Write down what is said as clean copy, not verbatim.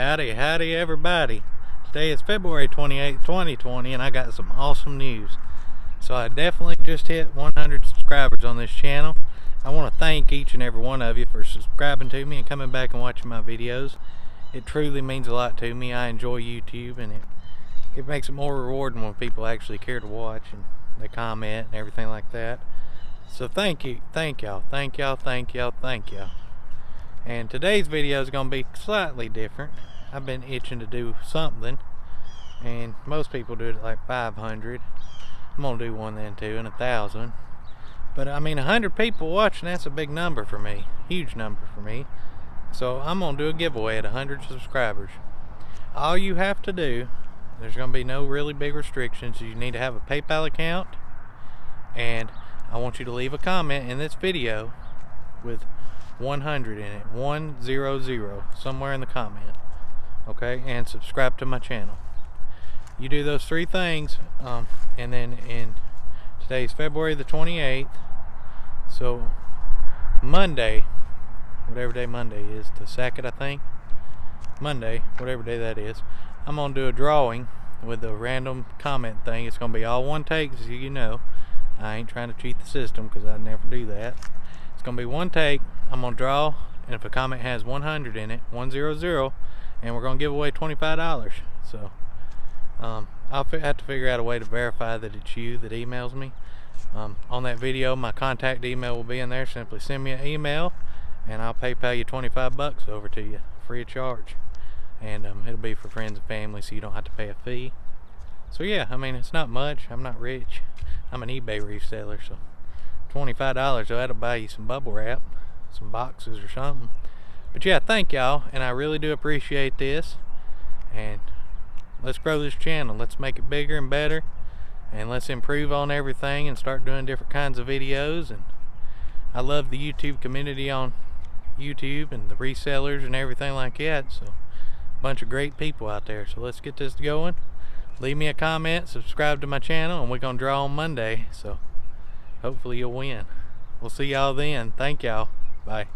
Howdy everybody. Today is February 28th, 2020, and I got some awesome news. So I definitely just hit 100 subscribers on this channel. I want to thank each and every one of you for subscribing to me and coming back and watching my videos. It truly means a lot to me. I enjoy YouTube, and it makes it more rewarding when people actually care to watch and they comment and everything like that. So thank you, thank y'all. And today's video is going to be slightly different. I've been itching to do something, and most people do it at like 500. I'm going to do one then too, and 1,000. But I mean, 100 people watching, that's a big number for me. Huge number for me. So I'm going to do a giveaway at 100 subscribers. All you have to do, there's going to be no really big restrictions. You need to have a PayPal account, and I want you to leave a comment in this video with 100 in it, 100, somewhere in the comment, okay, and subscribe to my channel. You do those three things, and then today's February the 28th, so Monday, whatever day Monday is, the 2nd, I think, Monday, whatever day that is, I'm gonna do a drawing with a random comment thing. It's gonna be all one take, so you know. I ain't trying to cheat the system, because I never do that. It's gonna be one take. I'm gonna draw, and if a comment has 100 in it, 100, and we're gonna give away $25. So I'll have to figure out a way to verify that it's you that emails me. On that video, my contact email will be in there. Simply send me an email, and I'll PayPal you $25 over to you, free of charge. And it'll be for friends and family, so you don't have to pay a fee. So yeah, I mean, it's not much. I'm not rich. I'm an eBay reseller, so $25, so that'll buy you some bubble wrap, some boxes or something. But yeah, thank y'all, and I really do appreciate this. And let's grow this channel. Let's make it bigger and better, and let's improve on everything and start doing different kinds of videos. And I love the YouTube community on YouTube and the resellers and everything like that. So a bunch of great people out there. So let's get this going. Leave me a comment, subscribe to my channel, and we're gonna draw on Monday. So hopefully you'll win. We'll see y'all then. Thank y'all. Bye.